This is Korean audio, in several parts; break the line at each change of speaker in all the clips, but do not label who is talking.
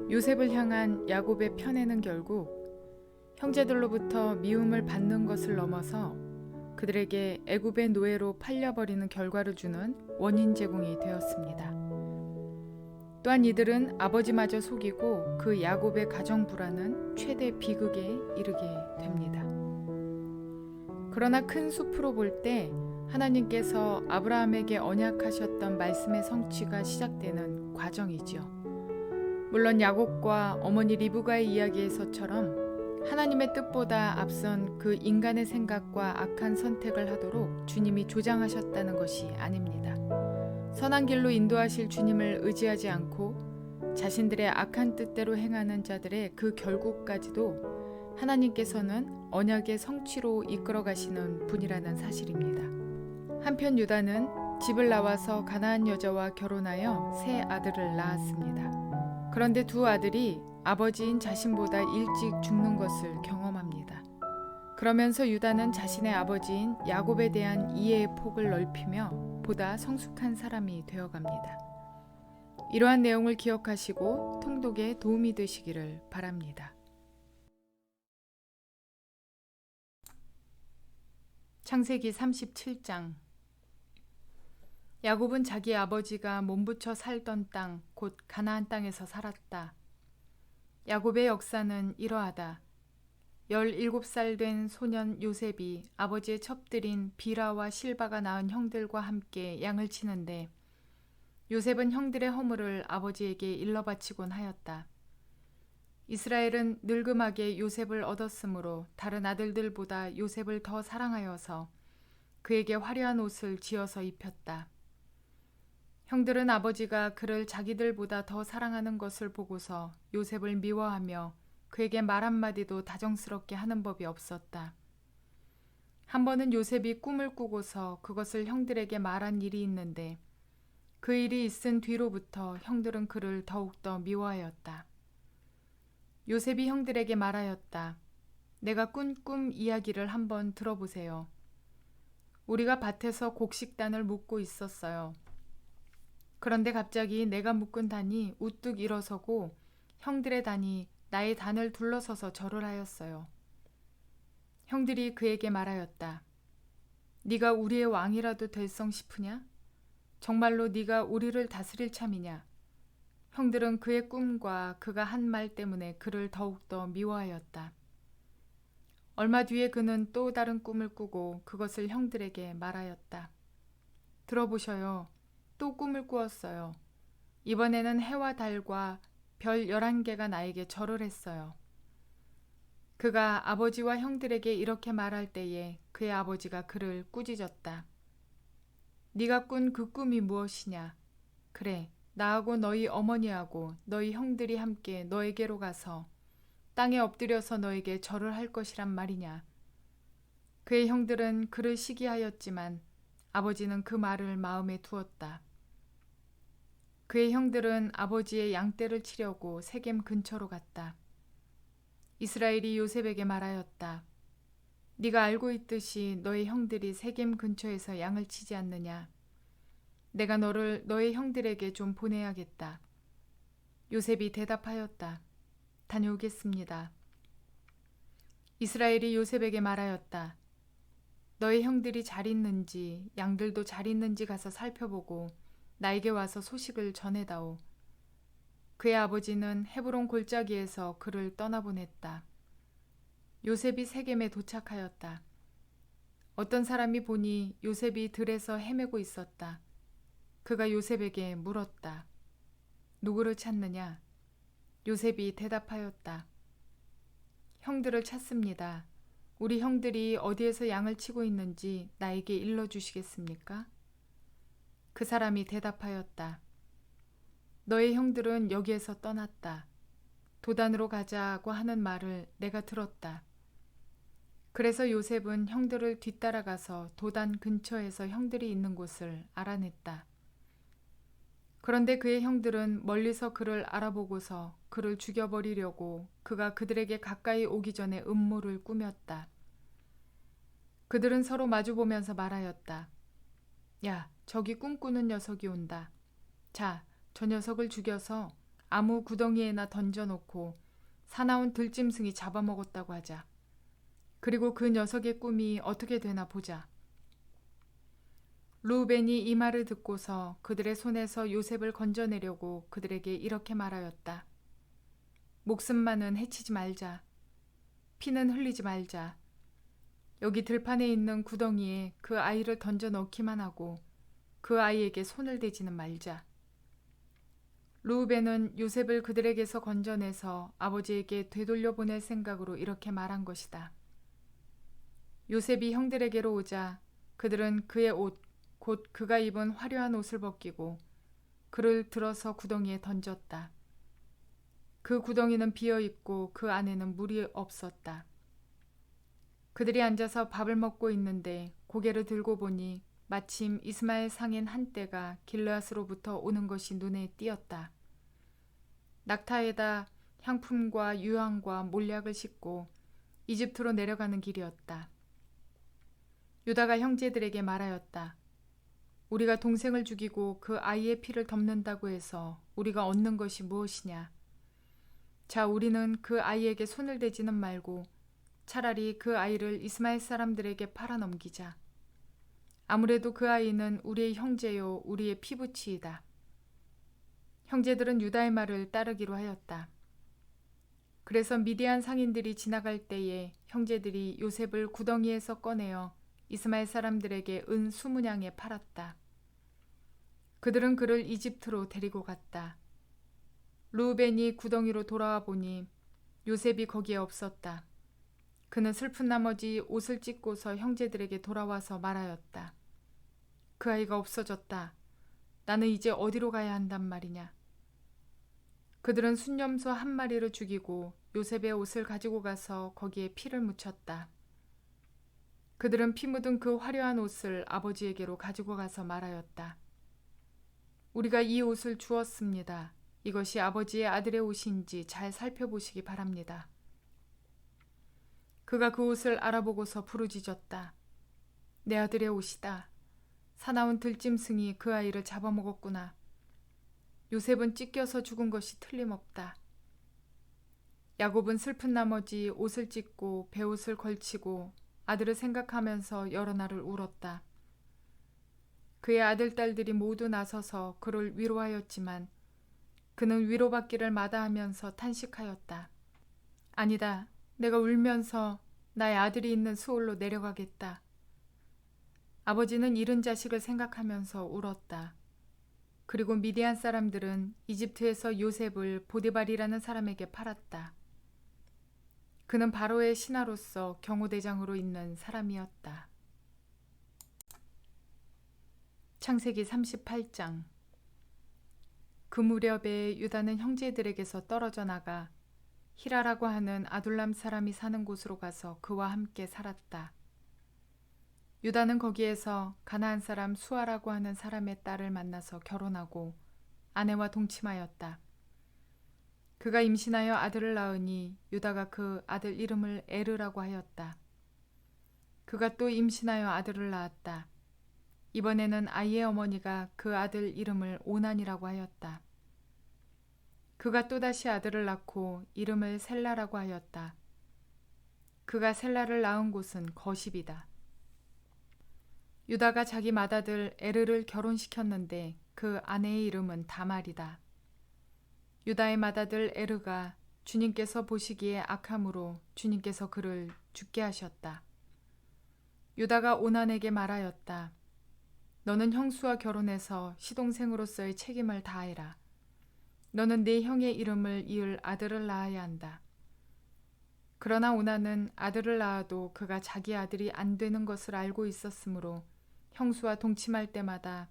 요셉을 향한 야곱의 편애는 결국 형제들로부터 미움을 받는 것을 넘어서 그들에게 애굽의 노예로 팔려버리는 결과를 주는 원인 제공이 되었습니다. 또한 이들은 아버지마저 속이고 그 야곱의 가정 불화는 최대 비극에 이르게 됩니다. 그러나 큰 숲으로 볼 때 하나님께서 아브라함에게 언약하셨던 말씀의 성취가 시작되는 과정이죠. 물론 야곱과 어머니 리브가의 이야기에서처럼 하나님의 뜻보다 앞선 그 인간의 생각과 악한 선택을 하도록 주님이 조장하셨다는 것이 아닙니다. 선한 길로 인도하실 주님을 의지하지 않고 자신들의 악한 뜻대로 행하는 자들의 그 결국까지도 하나님께서는 언약의 성취로 이끌어 가시는 분이라는 사실입니다. 한편 유다는 집을 나와서 가나안 여자와 결혼하여 세 아들을 낳았습니다. 그런데 두 아들이 아버지인 자신보다 일찍 죽는 것을 경험합니다. 그러면서 유다는 자신의 아버지인 야곱에 대한 이해의 폭을 넓히며 보다 성숙한 사람이 되어갑니다. 이러한 내용을 기억하시고 통독에 도움이 되시기를 바랍니다. 창세기 37장. 야곱은 자기 아버지가 몸부쳐 살던 땅, 곧 가나안 땅에서 살았다. 야곱의 역사는 이러하다. 17살 된 소년 요셉이 아버지의 첩들인 비라와 실바가 낳은 형들과 함께 양을 치는데 요셉은 형들의 허물을 아버지에게 일러 바치곤 하였다. 이스라엘은 늙음하게 요셉을 얻었으므로 다른 아들들보다 요셉을 더 사랑하여서 그에게 화려한 옷을 지어서 입혔다. 형들은 아버지가 그를 자기들보다 더 사랑하는 것을 보고서 요셉을 미워하며 그에게 말 한마디도 다정스럽게 하는 법이 없었다. 한 번은 요셉이 꿈을 꾸고서 그것을 형들에게 말한 일이 있는데 그 일이 있은 뒤로부터 형들은 그를 더욱더 미워하였다. 요셉이 형들에게 말하였다. 내가 꾼 꿈 이야기를 한번 들어보세요. 우리가 밭에서 곡식단을 묶고 있었어요. 그런데 갑자기 내가 묶은 단이 우뚝 일어서고 형들의 단이 나의 단을 둘러서서 절을 하였어요. 형들이 그에게 말하였다. 네가 우리의 왕이라도 될성 싶으냐? 정말로 네가 우리를 다스릴 참이냐? 형들은 그의 꿈과 그가 한 말 때문에 그를 더욱더 미워하였다. 얼마 뒤에 그는 또 다른 꿈을 꾸고 그것을 형들에게 말하였다. 들어보셔요. 또 꿈을 꾸었어요. 이번에는 해와 달과 별 11개가 나에게 절을 했어요. 그가 아버지와 형들에게 이렇게 말할 때에 그의 아버지가 그를 꾸짖었다. 네가 꾼 그 꿈이 무엇이냐? 그래, 나하고 너희 어머니하고 너희 형들이 함께 너에게로 가서 땅에 엎드려서 너에게 절을 할 것이란 말이냐? 그의 형들은 그를 시기하였지만 아버지는 그 말을 마음에 두었다. 그의 형들은 아버지의 양떼를 치려고 세겜 근처로 갔다. 이스라엘이 요셉에게 말하였다. 네가 알고 있듯이 너의 형들이 세겜 근처에서 양을 치지 않느냐? 내가 너를 너의 형들에게 좀 보내야겠다. 요셉이 대답하였다. 다녀오겠습니다. 이스라엘이 요셉에게 말하였다. 너의 형들이 잘 있는지 양들도 잘 있는지 가서 살펴보고 나에게 와서 소식을 전해다오. 그의 아버지는 헤브론 골짜기에서 그를 떠나보냈다. 요셉이 세겜에 도착하였다. 어떤 사람이 보니 요셉이 들에서 헤매고 있었다. 그가 요셉에게 물었다. 누구를 찾느냐? 요셉이 대답하였다. 형들을 찾습니다. 우리 형들이 어디에서 양을 치고 있는지 나에게 일러주시겠습니까? 그 사람이 대답하였다. 너의 형들은 여기에서 떠났다. 도단으로 가자고 하는 말을 내가 들었다. 그래서 요셉은 형들을 뒤따라가서 도단 근처에서 형들이 있는 곳을 알아냈다. 그런데 그의 형들은 멀리서 그를 알아보고서 그를 죽여버리려고 그가 그들에게 가까이 오기 전에 음모를 꾸몄다. 그들은 서로 마주보면서 말하였다. 야, 저기 꿈꾸는 녀석이 온다. 자, 저 녀석을 죽여서 아무 구덩이에나 던져놓고 사나운 들짐승이 잡아먹었다고 하자. 그리고 그 녀석의 꿈이 어떻게 되나 보자. 루벤이 이 말을 듣고서 그들의 손에서 요셉을 건져내려고 그들에게 이렇게 말하였다. 목숨만은 해치지 말자. 피는 흘리지 말자. 여기 들판에 있는 구덩이에 그 아이를 던져 넣기만 하고 그 아이에게 손을 대지는 말자. 루벤은 요셉을 그들에게서 건져내서 아버지에게 되돌려 보낼 생각으로 이렇게 말한 것이다. 요셉이 형들에게로 오자 그들은 그의 옷, 곧 그가 입은 화려한 옷을 벗기고 그를 들어서 구덩이에 던졌다. 그 구덩이는 비어있고 그 안에는 물이 없었다. 그들이 앉아서 밥을 먹고 있는데 고개를 들고 보니 마침 이스마엘 상인 한 떼가 길르앗으로부터 오는 것이 눈에 띄었다. 낙타에다 향품과 유황과 몰약을 싣고 이집트로 내려가는 길이었다. 유다가 형제들에게 말하였다. 우리가 동생을 죽이고 그 아이의 피를 덮는다고 해서 우리가 얻는 것이 무엇이냐. 자, 우리는 그 아이에게 손을 대지는 말고 차라리 그 아이를 이스마엘 사람들에게 팔아넘기자. 아무래도 그 아이는 우리의 형제요 우리의 피부치이다. 형제들은 유다의 말을 따르기로 하였다. 그래서 미디안 상인들이 지나갈 때에 형제들이 요셉을 구덩이에서 꺼내어 이스마엘 사람들에게 은 20냥에 팔았다. 그들은 그를 이집트로 데리고 갔다. 루벤이 구덩이로 돌아와 보니 요셉이 거기에 없었다. 그는 슬픈 나머지 옷을 찢고서 형제들에게 돌아와서 말하였다. 그 아이가 없어졌다. 나는 이제 어디로 가야 한단 말이냐. 그들은 순념소 한 마리를 죽이고 요셉의 옷을 가지고 가서 거기에 피를 묻혔다. 그들은 피 묻은 그 화려한 옷을 아버지에게로 가지고 가서 말하였다. 우리가 이 옷을 주었습니다. 이것이 아버지의 아들의 옷인지 잘 살펴보시기 바랍니다. 그가 그 옷을 알아보고서 부르짖었다. 내 아들의 옷이다. 사나운 들짐승이 그 아이를 잡아먹었구나. 요셉은 찢겨서 죽은 것이 틀림없다. 야곱은 슬픈 나머지 옷을 찢고 베옷을 걸치고 아들을 생각하면서 여러 날을 울었다. 그의 아들, 딸들이 모두 나서서 그를 위로하였지만 그는 위로받기를 마다하면서 탄식하였다. 아니다. 내가 울면서 나의 아들이 있는 수올로 내려가겠다. 아버지는 잃은 자식을 생각하면서 울었다. 그리고 미디안 사람들은 이집트에서 요셉을 보디발이라는 사람에게 팔았다. 그는 바로의 신하로서 경호대장으로 있는 사람이었다. 창세기 38장. 그 무렵에 유다는 형제들에게서 떨어져 나가 히라라고 하는 아둘람 사람이 사는 곳으로 가서 그와 함께 살았다. 유다는 거기에서 가나안 사람 수아라고 하는 사람의 딸을 만나서 결혼하고 아내와 동침하였다. 그가 임신하여 아들을 낳으니 유다가 그 아들 이름을 에르라고 하였다. 그가 또 임신하여 아들을 낳았다. 이번에는 아이의 어머니가 그 아들 이름을 오난이라고 하였다. 그가 또다시 아들을 낳고 이름을 셀라라고 하였다. 그가 셀라를 낳은 곳은 거십이다. 유다가 자기 맏아들 에르를 결혼시켰는데 그 아내의 이름은 다말이다. 유다의 맏아들 에르가 주님께서 보시기에 악함으로 주님께서 그를 죽게 하셨다. 유다가 오난에게 말하였다. 너는 형수와 결혼해서 시동생으로서의 책임을 다해라. 너는 네 형의 이름을 이을 아들을 낳아야 한다. 그러나 오난은 아들을 낳아도 그가 자기 아들이 안 되는 것을 알고 있었으므로 형수와 동침할 때마다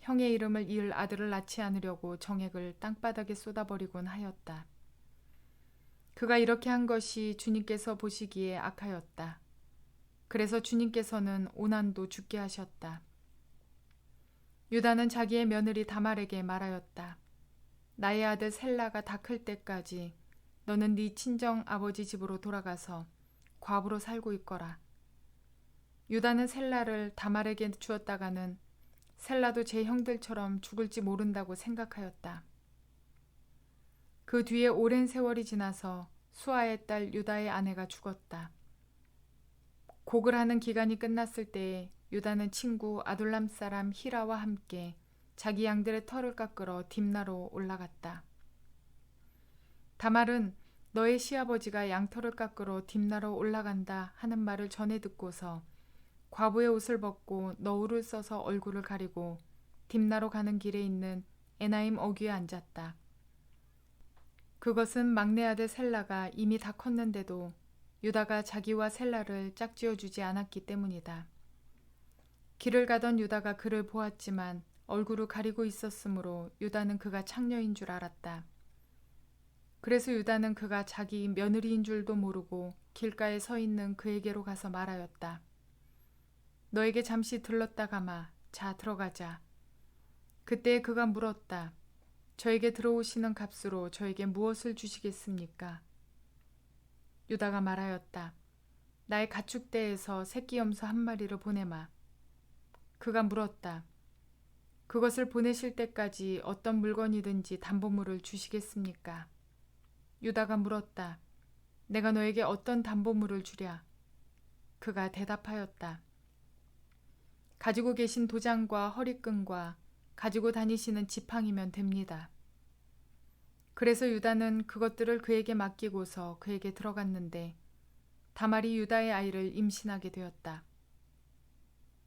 형의 이름을 이을 아들을 낳지 않으려고 정액을 땅바닥에 쏟아버리곤 하였다. 그가 이렇게 한 것이 주님께서 보시기에 악하였다. 그래서 주님께서는 오난도 죽게 하셨다. 유다는 자기의 며느리 다말에게 말하였다. 나의 아들 셀라가 다 클 때까지 너는 네 친정 아버지 집으로 돌아가서 과부로 살고 있거라. 유다는 셀라를 다말에게 주었다가는 셀라도 제 형들처럼 죽을지 모른다고 생각하였다. 그 뒤에 오랜 세월이 지나서 수아의 딸 유다의 아내가 죽었다. 곡을 하는 기간이 끝났을 때에 유다는 친구 아둘람 사람 히라와 함께 자기 양들의 털을 깎으러 딥나로 올라갔다. 다말은 너의 시아버지가 양털을 깎으러 딥나로 올라간다 하는 말을 전해 듣고서 과부의 옷을 벗고 너울을 써서 얼굴을 가리고 딥나로 가는 길에 있는 에나임 어귀에 앉았다. 그것은 막내 아들 셀라가 이미 다 컸는데도 유다가 자기와 셀라를 짝지어주지 않았기 때문이다. 길을 가던 유다가 그를 보았지만 얼굴을 가리고 있었으므로 유다는 그가 창녀인 줄 알았다. 그래서 유다는 그가 자기 며느리인 줄도 모르고 길가에 서 있는 그에게로 가서 말하였다. 너에게 잠시 들렀다 가마. 자, 들어가자. 그때 그가 물었다. 저에게 들어오시는 값으로 저에게 무엇을 주시겠습니까? 유다가 말하였다. 나의 가축대에서 새끼 염소 한 마리를 보내마. 그가 물었다. 그것을 보내실 때까지 어떤 물건이든지 담보물을 주시겠습니까? 유다가 물었다. 내가 너에게 어떤 담보물을 주랴? 그가 대답하였다. 가지고 계신 도장과 허리끈과 가지고 다니시는 지팡이면 됩니다. 그래서 유다는 그것들을 그에게 맡기고서 그에게 들어갔는데 다말이 유다의 아이를 임신하게 되었다.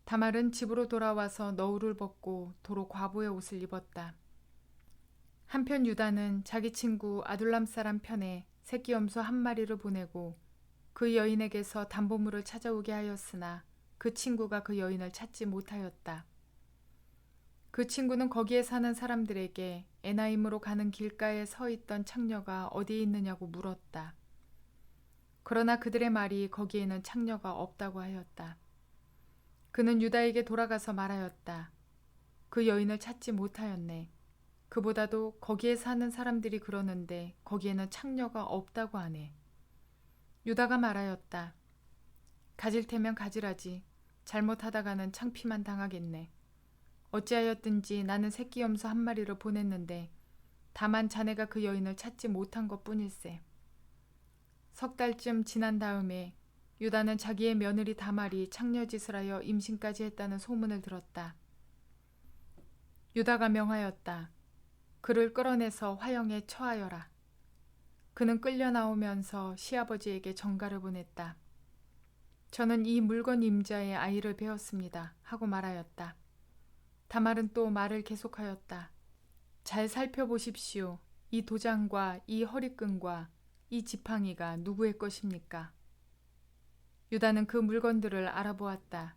다말은 집으로 돌아와서 너울을 벗고 도로 과부의 옷을 입었다. 한편 유다는 자기 친구 아둘람 사람 편에 새끼 염소 한 마리를 보내고 그 여인에게서 담보물을 찾아오게 하였으나 그 친구가 그 여인을 찾지 못하였다. 그 친구는 거기에 사는 사람들에게 에나임으로 가는 길가에 서 있던 창녀가 어디에 있느냐고 물었다. 그러나 그들의 말이 거기에는 창녀가 없다고 하였다. 그는 유다에게 돌아가서 말하였다. 그 여인을 찾지 못하였네. 그보다도 거기에 사는 사람들이 그러는데 거기에는 창녀가 없다고 하네. 유다가 말하였다. 가질 테면 가지라지. 잘못하다가는 창피만 당하겠네. 어찌하였든지 나는 새끼 염소 한 마리를 보냈는데 다만 자네가 그 여인을 찾지 못한 것뿐일세. 석 달쯤 지난 다음에 유다는 자기의 며느리 다말이 창녀짓을 하여 임신까지 했다는 소문을 들었다. 유다가 명하였다. 그를 끌어내서 화형에 처하여라. 그는 끌려 나오면서 시아버지에게 전가를 보냈다. 저는 이 물건 임자의 아이를 배웠습니다. 하고 말하였다. 다말은 또 말을 계속하였다. 잘 살펴보십시오. 이 도장과 이 허리끈과 이 지팡이가 누구의 것입니까? 유다는 그 물건들을 알아보았다.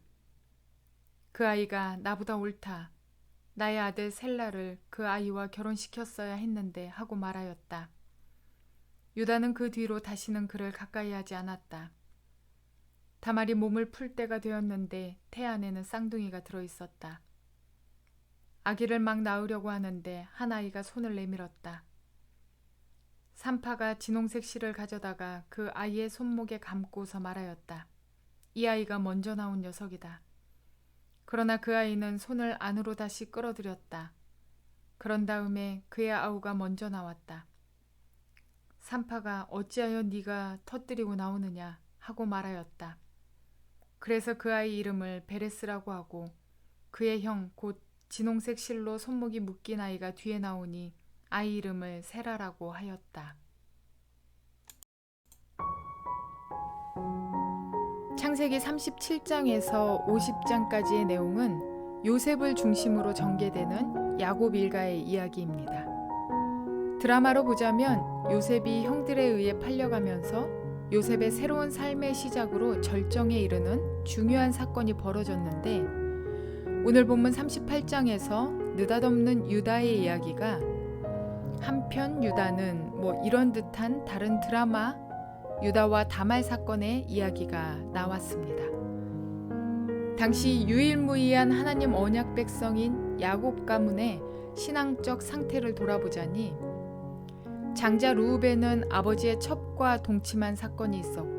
그 아이가 나보다 옳다. 나의 아들 셀라를 그 아이와 결혼시켰어야 했는데 하고 말하였다. 유다는 그 뒤로 다시는 그를 가까이 하지 않았다. 다말이 몸을 풀 때가 되었는데 태 안에는 쌍둥이가 들어있었다. 아기를 막 낳으려고 하는데 한 아이가 손을 내밀었다. 산파가 진홍색 실을 가져다가 그 아이의 손목에 감고서 말하였다. 이 아이가 먼저 나온 녀석이다. 그러나 그 아이는 손을 안으로 다시 끌어들였다. 그런 다음에 그의 아우가 먼저 나왔다. 산파가 어찌하여 네가 터뜨리고 나오느냐 하고 말하였다. 그래서 그 아이 이름을 베레스라고 하고 그의 형 곧 진홍색 실로 손목이 묶인 아이가 뒤에 나오니 아이 이름을 세라라고 하였다. 창세기 37장에서 50장까지의 내용은 요셉을 중심으로 전개되는 야곱 일가의 이야기입니다. 드라마로 보자면 요셉이 형들에 의해 팔려가면서 요셉의 새로운 삶의 시작으로 절정에 이르는 중요한 사건이 벌어졌는데 오늘 본문 38장에서 느닷없는 유다의 이야기가 한편 유다는 이런 듯한 다른 드라마 유다와 다말 사건의 이야기가 나왔습니다. 당시 유일무이한 하나님 언약 백성인 야곱 가문의 신앙적 상태를 돌아보자니 장자 루우벤은 아버지의 첩과 동침한 사건이 있었고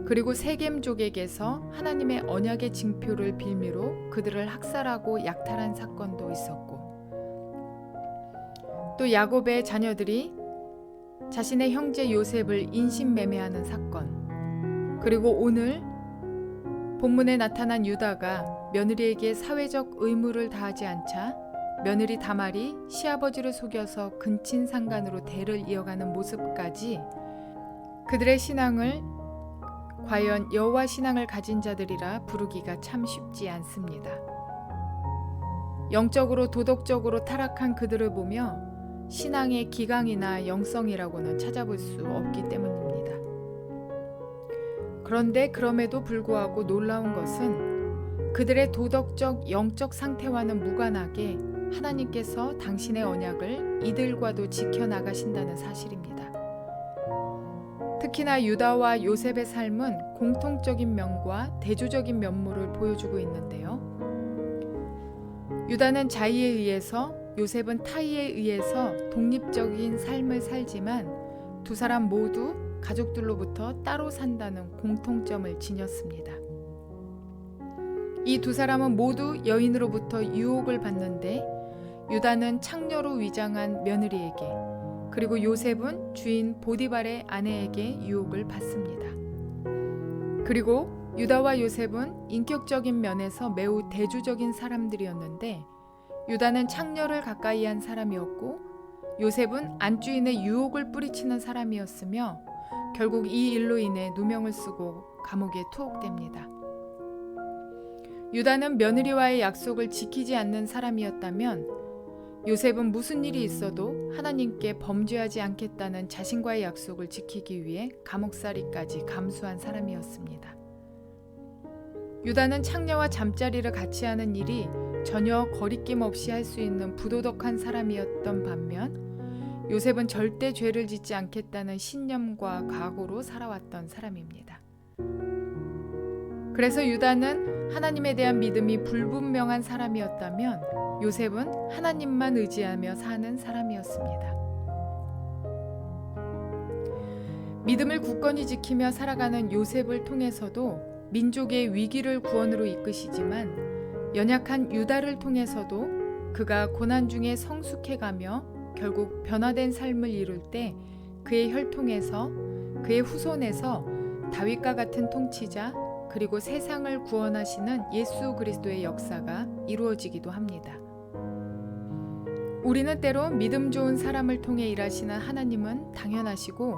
그리고 세겜족에게서 하나님의 언약의 징표를 빌미로 그들을 학살하고 약탈한 사건도 있었고 또 야곱의 자녀들이 자신의 형제 요셉을 인신매매하는 사건, 그리고 오늘 본문에 나타난 유다가 며느리에게 사회적 의무를 다하지 않자 며느리 다말이 시아버지를 속여서 근친상간으로 대를 이어가는 모습까지 그들의 신앙을 과연 여호와 신앙을 가진 자들이라 부르기가 참 쉽지 않습니다. 영적으로 도덕적으로 타락한 그들을 보며 신앙의 기강이나 영성이라고는 찾아볼 수 없기 때문입니다. 그런데 그럼에도 불구하고 놀라운 것은 그들의 도덕적 영적 상태와는 무관하게 하나님께서 당신의 언약을 이들과도 지켜나가신다는 사실입니다. 특히나 유다와 요셉의 삶은 공통적인 면과 대조적인 면모를 보여주고 있는데요. 유다는 자의에 의해서, 요셉은 타의에 의해서 독립적인 삶을 살지만 두 사람 모두 가족들로부터 따로 산다는 공통점을 지녔습니다. 이 두 사람은 모두 여인으로부터 유혹을 받는데 유다는 창녀로 위장한 며느리에게, 그리고 요셉은 주인 보디발의 아내에게 유혹을 받습니다. 그리고 유다와 요셉은 인격적인 면에서 매우 대조적인 사람들이었는데 유다는 창녀를 가까이 한 사람이었고 요셉은 안주인의 유혹을 뿌리치는 사람이었으며 결국 이 일로 인해 누명을 쓰고 감옥에 투옥됩니다. 유다는 며느리와의 약속을 지키지 않는 사람이었다면 요셉은 무슨 일이 있어도 하나님께 범죄하지 않겠다는 자신과의 약속을 지키기 위해 감옥살이까지 감수한 사람이었습니다. 유다는 창녀와 잠자리를 같이 하는 일이 전혀 거리낌 없이 할 수 있는 부도덕한 사람이었던 반면 요셉은 절대 죄를 짓지 않겠다는 신념과 각오로 살아왔던 사람입니다. 그래서 유다는 하나님에 대한 믿음이 불분명한 사람이었다면 요셉은 하나님만 의지하며 사는 사람이었습니다. 믿음을 굳건히 지키며 살아가는 요셉을 통해서도 민족의 위기를 구원으로 이끄시지만 연약한 유다를 통해서도 그가 고난 중에 성숙해가며 결국 변화된 삶을 이룰 때 그의 혈통에서, 그의 후손에서 다윗과 같은 통치자 그리고 세상을 구원하시는 예수 그리스도의 역사가 이루어지기도 합니다. 우리는 때로 믿음 좋은 사람을 통해 일하시는 하나님은 당연하시고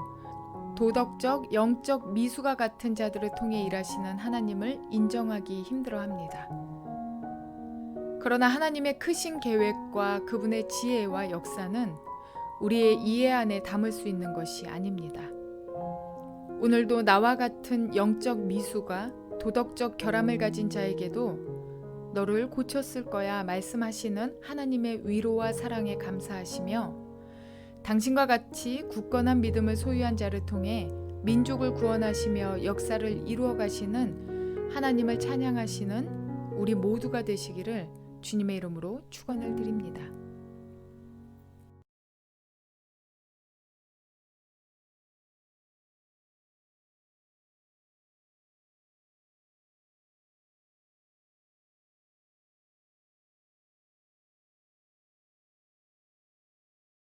도덕적, 영적 미수가 같은 자들을 통해 일하시는 하나님을 인정하기 힘들어합니다. 그러나 하나님의 크신 계획과 그분의 지혜와 역사는 우리의 이해 안에 담을 수 있는 것이 아닙니다. 오늘도 나와 같은 영적 미수가 도덕적 결함을 가진 자에게도 너를 고쳤을 거야 말씀하시는 하나님의 위로와 사랑에 감사하시며 당신과 같이 굳건한 믿음을 소유한 자를 통해 민족을 구원하시며 역사를 이루어 가시는 하나님을 찬양하시는 우리 모두가 되시기를 주님의 이름으로 축원을 드립니다.